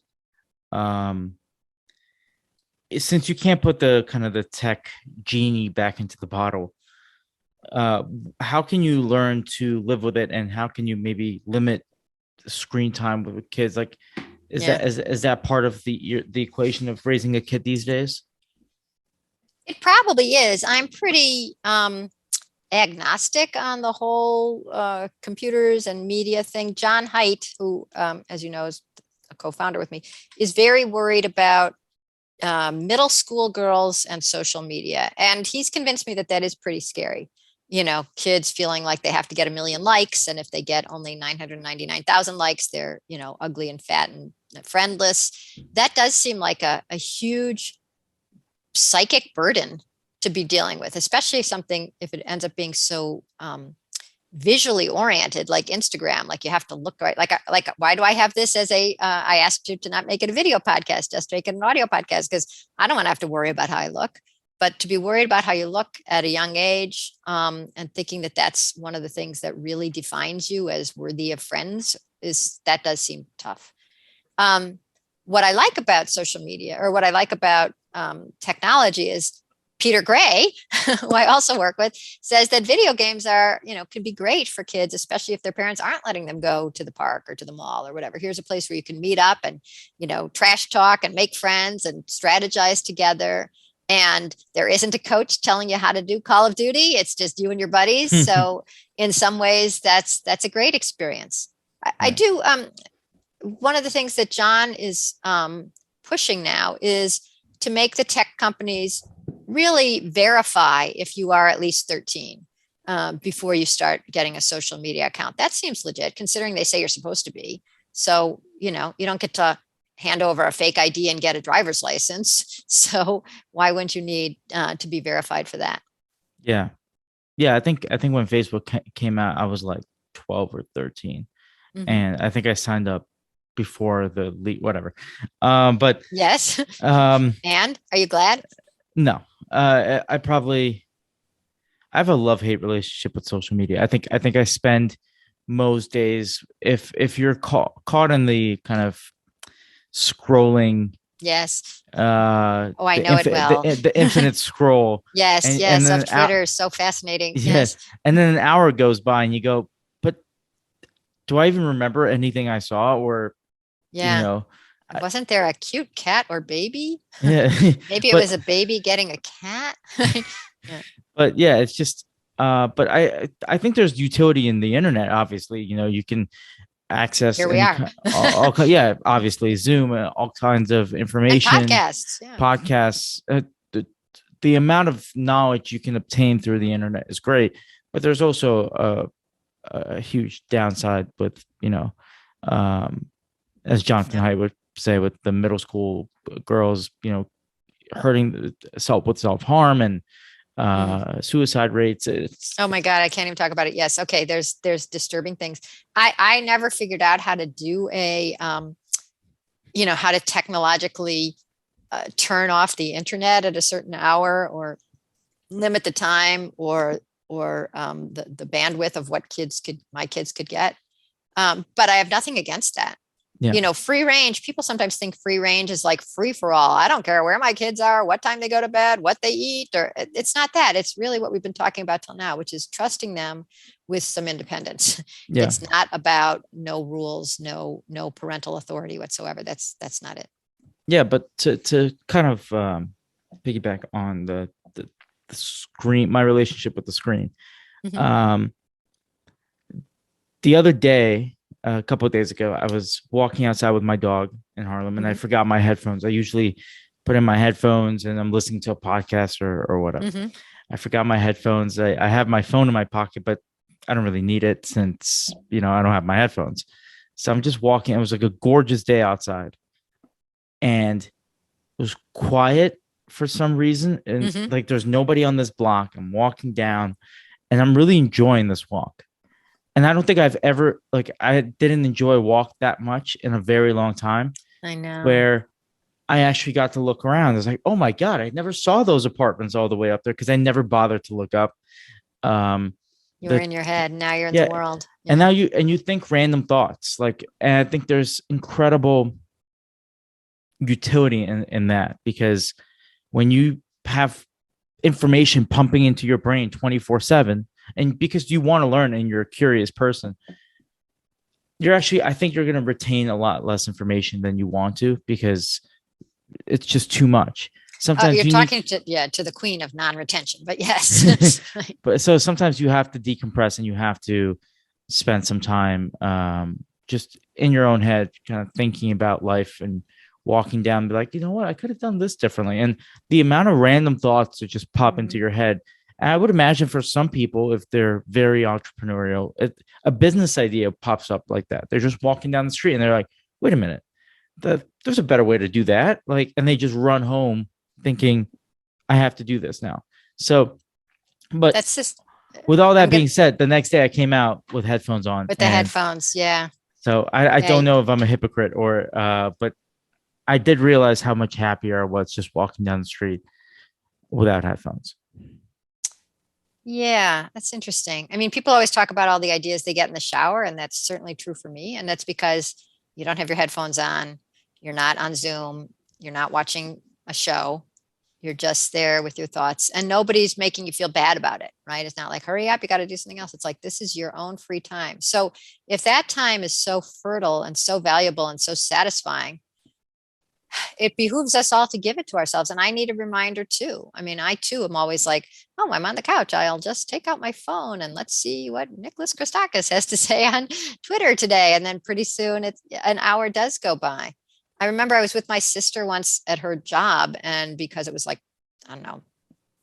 since you can't put the tech genie back into the bottle, how can you learn to live with it, and how can you maybe limit screen time with kids? Like, is that part of the equation of raising a kid these days? It probably is. I'm pretty agnostic on the whole computers and media thing. John Haidt, who, as you know, is a co-founder with me, is very worried about middle school girls and social media. And he's convinced me that that is pretty scary. Kids feeling like they have to get a million likes. And if they get only 999,000 likes, they're, ugly and fat and friendless. That does seem like a huge psychic burden to be dealing with, especially something if it ends up being so visually oriented, like Instagram. Like you have to look right. Like why do I have this as I asked you to not make it a video podcast, just make it an audio podcast, because I don't want to have to worry about how I look. But to be worried about how you look at a young age, and thinking that that's one of the things that really defines you as worthy of friends, that does seem tough. What I like about social media, or what I like about technology, is Peter Gray, who I also work with, says that video games can be great for kids, especially if their parents aren't letting them go to the park or to the mall or whatever. Here's a place where you can meet up and, trash talk and make friends and strategize together. And there isn't a coach telling you how to do Call of Duty. It's just you and your buddies. So in some ways, that's a great experience. I do. One of the things that John is pushing now is to make the tech companies really verify if you are at least 13 before you start getting a social media account. That seems legit, considering they say you're supposed to be. So, you don't get to hand over a fake ID and get a driver's license. So why wouldn't you need to be verified for that? Yeah. I think when Facebook came out, I was like 12 or 13. Mm-hmm. And I think I signed up before the leak, whatever. But yes. And are you glad? No. I have a love-hate relationship with social media. I think I spend most days, if you're caught in the kind of scrolling. Yes. I know it well. The infinite scroll. Yes. And Twitter is so fascinating. Yes. And then an hour goes by and you go, but do I even remember anything I saw? Or, wasn't there a cute cat or baby? Yeah. Maybe it was a baby getting a cat. Yeah. But yeah, it's just, but I think there's utility in the internet. Obviously, you can access. Here we are. Obviously Zoom, all kinds of information. And podcasts. Yeah. Podcasts. The amount of knowledge you can obtain through the internet is great, but there's also a huge downside with, as Jonathan Haidt would say, with the middle school girls, hurting self-harm and suicide rates. Oh my God, I can't even talk about it. Yes. Okay. There's disturbing things. I never figured out how to do how to technologically turn off the internet at a certain hour, or limit the time, or the bandwidth of what my kids could get. But I have nothing against that. Yeah. Free range. People sometimes think free range is like free for all. I don't care where my kids are, what time they go to bed, what they eat, or it's not that. It's really what we've been talking about till now, which is trusting them with some independence. Yeah. It's not about no rules, no parental authority whatsoever. That's not it. Yeah, but to kind of piggyback on the screen, my relationship with the screen. Mm-hmm. The other day, a couple of days ago, I was walking outside with my dog in Harlem, and I forgot my headphones. I usually put in my headphones and I'm listening to a podcast or whatever. Mm-hmm. I forgot my headphones. I have my phone in my pocket, but I don't really need it since, I don't have my headphones. So I'm just walking. It was like a gorgeous day outside, and it was quiet for some reason. And like, there's nobody on this block. I'm walking down and I'm really enjoying this walk. And I don't think I've ever, I didn't enjoy a walk that much in a very long time. I know. Where I actually got to look around. I was like, oh my God, I never saw those apartments all the way up there, because I never bothered to look up. You were in your head. Now you're in the world. Yeah. And now you think random thoughts. And I think there's incredible utility in that, because when you have information pumping into your brain 24/7, and because you want to learn and you're a curious person, I think you're going to retain a lot less information than you want to, because it's just too much. sometimes You're you need talking to the queen of non-retention, but yes. but so sometimes you have to decompress and you have to spend some time just in your own head, kind of thinking about life and walking down, be like, you know what, I could have done this differently. And the amount of random thoughts that just pop into Mhm. your head. And I would imagine for some people, if they're very entrepreneurial, a business idea pops up like that. They're just walking down the street and they're like, wait a minute, there's a better way to do that. Like, and they just run home thinking, I have to do this now. So, but That's just, with all I'm that gonna being said, the next day I came out with headphones on, with the and headphones. Yeah. so I Yeah. don't know if I'm a hypocrite or, but I did realize how much happier I was just walking down the street without headphones. Yeah, that's interesting. I mean, people always talk about all the ideas they get in the shower, and that's certainly true for me. And that's because you don't have your headphones on, you're not on Zoom, you're not watching a show, you're just there with your thoughts, and nobody's making you feel bad about it, right? It's not like, hurry up, you got to do something else. It's like, this is your own free time. So if that time is so fertile and so valuable and so satisfying, it behooves us all to give it to ourselves. And I need a reminder too. I mean, I too am always like, oh, I'm on the couch. I'll just take out my phone and let's see what Nicholas Christakis has to say on Twitter today. And then pretty soon an hour does go by. I remember I was with my sister once at her job, and because it was like, I don't know,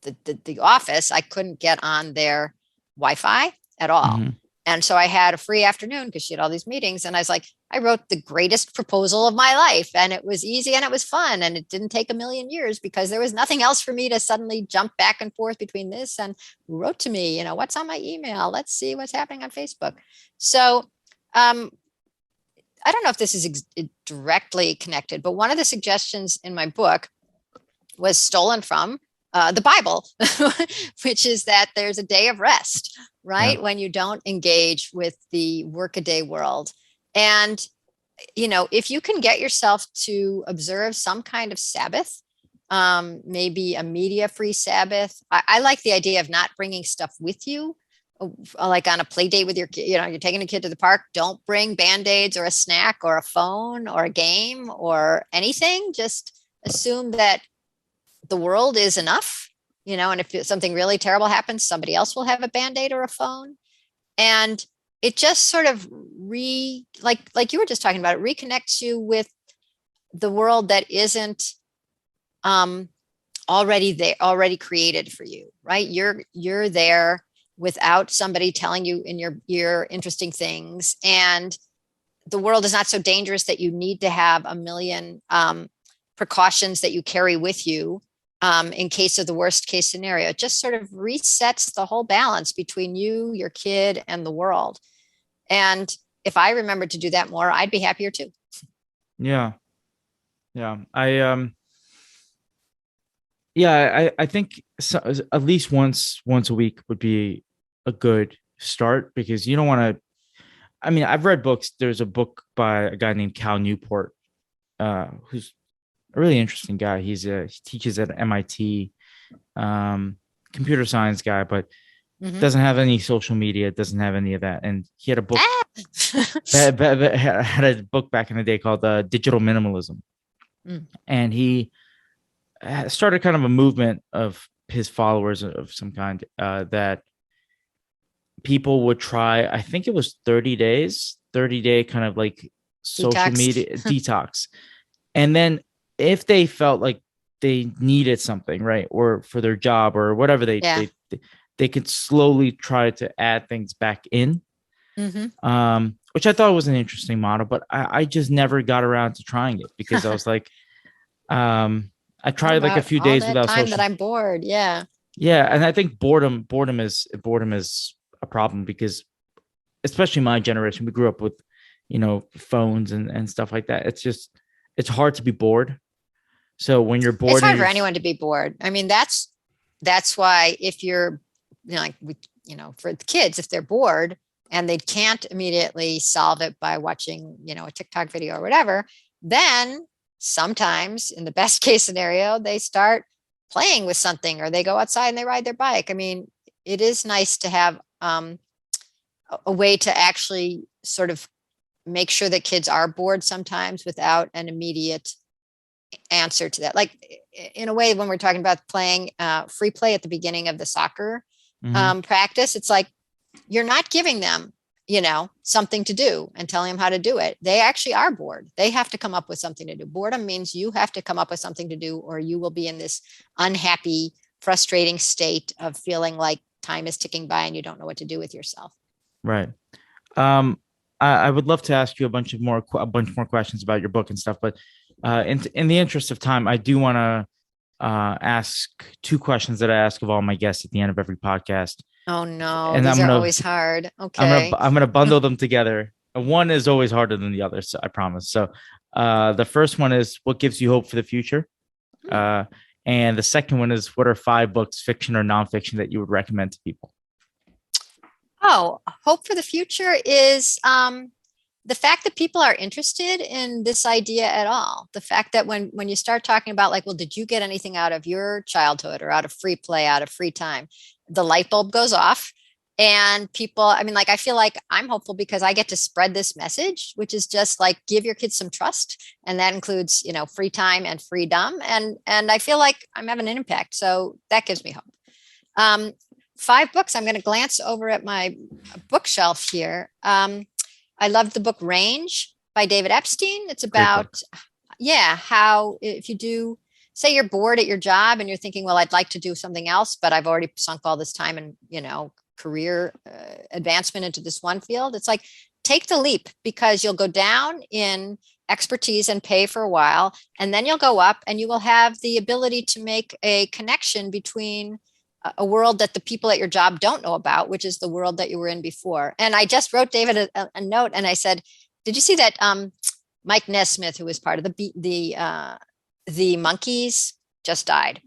the office, I couldn't get on their Wi-Fi at all. Mm-hmm. And so I had a free afternoon because she had all these meetings. And I was like, I wrote the greatest proposal of my life. And it was easy and it was fun. And it didn't take a million years because there was nothing else for me to suddenly jump back and forth between this and who wrote to me, what's on my email. Let's see what's happening on Facebook. So I don't know if this is directly connected, but one of the suggestions in my book was stolen from the Bible, which is that there's a day of rest, right? Yeah. When you don't engage with the workaday world. And, if you can get yourself to observe some kind of Sabbath, maybe a media free Sabbath. I like the idea of not bringing stuff with you. Like on a play date with your kid, you're taking a kid to the park, don't bring Band-Aids or a snack or a phone or a game or anything. Just assume that the world is enough, and if something really terrible happens, somebody else will have a Band-Aid or a phone. And it just sort of like you were just talking about, it reconnects you with the world that isn't already created for you, right? You're there without somebody telling you in your ear interesting things. And the world is not so dangerous that you need to have a million precautions that you carry with you in case of the worst case scenario. It just sort of resets the whole balance between you, your kid, and the world. And if I remembered to do that more, I'd be happier too. Yeah. Yeah. I think so, at least once a week would be a good start, because you don't want to. I mean, I've read books. There's a book by a guy named Cal Newport, who's a really interesting guy. He teaches at MIT, computer science guy, but doesn't have any social media, doesn't have any of that. And he had a book, had a book back in the day called Digital Minimalism, and he started kind of a movement of his followers of some kind, that people would try. I think it was 30 days, 30-day kind of like social Detox. media detox. And then if they felt like they needed something, right, or for their job or whatever, they could slowly try to add things back in, which I thought was an interesting model. But I just never got around to trying it because I was like, I tried like a few all days that without time social. that I'm bored. Yeah. Yeah, and I think boredom is a problem, because especially my generation, we grew up with, phones and stuff like that. It's hard to be bored. So when you're It's bored and hard for you're anyone to be bored. I mean, that's why if you're, for the kids, if they're bored and they can't immediately solve it by watching, a TikTok video or whatever, then sometimes in the best case scenario, they start playing with something or they go outside and they ride their bike. I mean, it is nice to have a way to actually sort of make sure that kids are bored sometimes without an immediate answer to that. Like in a way, when we're talking about playing free play at the beginning of the soccer Mhm. practice, it's like you're not giving them, something to do and telling them how to do it. They actually are bored. They have to come up with something to do. Boredom means you have to come up with something to do, or you will be in this unhappy, frustrating state of feeling like time is ticking by and you don't know what to do with yourself. Right. Um, I would love to ask you a bunch more questions about your book and stuff, but in the interest of time, I do want to ask two questions that I ask of all my guests at the end of every podcast, Oh no, and these are always hard. Okay. I'm gonna bundle them together. And one is always harder than the other, so I promise. So, the first one is what gives you hope for the future, uh, and the second one is what are 5 books, fiction or nonfiction, that you would recommend to people? Oh, hope for the future is the fact that people are interested in this idea at all. The fact that when you start talking about like, well, did you get anything out of your childhood or out of free play, out of free time? The light bulb goes off. And people, I mean, like, I feel like I'm hopeful because I get to spread this message, which is just like give your kids some trust. And that includes, free time and freedom. And I feel like I'm having an impact. So that gives me hope. Um, 5 books. I'm going to glance over at my bookshelf here. I loved the book Range by David Epstein. It's Great book. about, how if you do, say you're bored at your job and you're thinking, well, I'd like to do something else, but I've already sunk all this time and, career advancement into this one field. It's like, take the leap because you'll go down in expertise and pay for a while, and then you'll go up and you will have the ability to make a connection between a world that the people at your job don't know about, which is the world that you were in before. And I just wrote David a note and I said, did you see that Mike Nesmith, who was part of the Monkees, just died?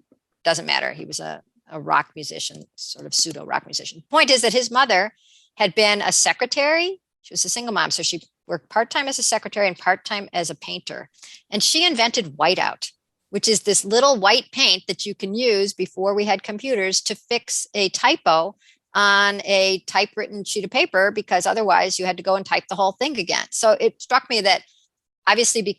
Doesn't matter. He was a rock musician, sort of pseudo rock musician. Point is that his mother had been a secretary. She was a single mom. So she worked part-time as a secretary and part-time as a painter. And she invented whiteout, which is this little white paint that you can use before we had computers to fix a typo on a typewritten sheet of paper, because otherwise you had to go and type the whole thing again. So it struck me that obviously,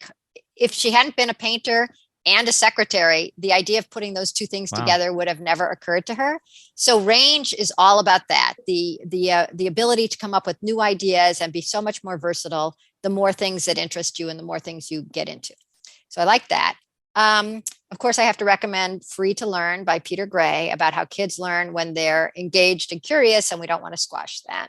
if she hadn't been a painter and a secretary, the idea of putting those two things together would have never occurred to her. So Range is all about that. The ability to come up with new ideas and be so much more versatile, the more things that interest you and the more things you get into. So I like that. Of course, I have to recommend Free to Learn by Peter Gray, about how kids learn when they're engaged and curious, and we don't want to squash that.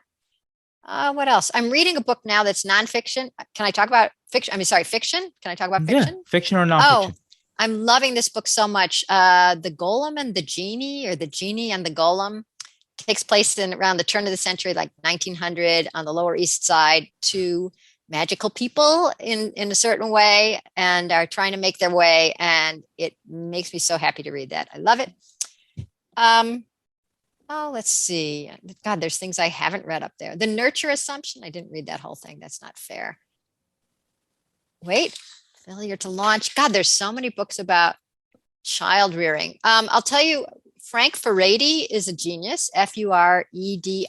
What else? I'm reading a book now that's nonfiction. Can I talk about fiction? Fiction. Can I talk about fiction? Yeah, fiction or Oh, nonfiction. I'm loving this book so much. The Golem and the Genie, or The Genie and the Golem, takes place in around the turn of the century, like 1900, on the Lower East Side. Two magical people in a certain way and are trying to make their way. And it makes me so happy to read that. I love it. Let's see. God, there's things I haven't read up there. The Nurture Assumption. I didn't read that whole thing. That's not fair. Wait, Failure to Launch. God, there's so many books about child rearing. I'll tell you, Frank Furedi is a genius, Furedi.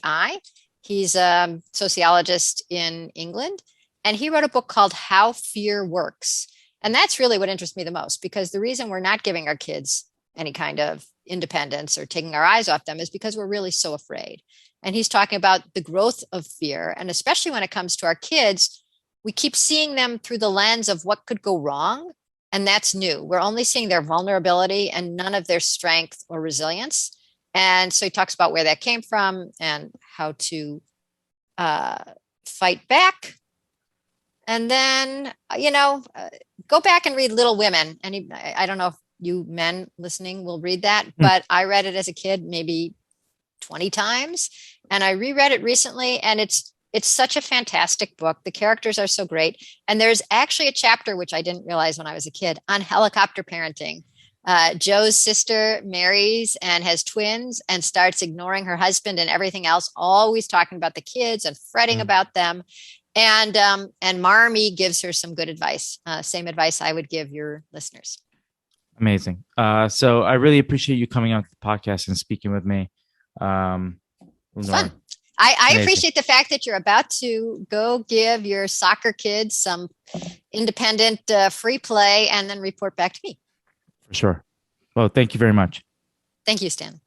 He's a sociologist in England, and he wrote a book called How Fear Works. And that's really what interests me the most, because the reason we're not giving our kids any kind of independence or taking our eyes off them is because we're really so afraid. And he's talking about the growth of fear. And especially when it comes to our kids, we keep seeing them through the lens of what could go wrong. And that's new. We're only seeing their vulnerability and none of their strength or resilience. And so he talks about where that came from and how to fight back. And then, go back and read Little Women. And I don't know if you men listening will read that, but I read it as a kid, maybe 20 times. And I reread it recently, and it's such a fantastic book. The characters are so great. And there's actually a chapter, which I didn't realize when I was a kid, on helicopter parenting. Joe's sister marries and has twins and starts ignoring her husband and everything else, always talking about the kids and fretting about them. And Marmee gives her some good advice, same advice I would give your listeners. Amazing. So I really appreciate you coming on the podcast and speaking with me. Fun. I appreciate the fact that you're about to go give your soccer kids some independent free play and then report back to me. For sure. Well, thank you very much. Thank you, Stan.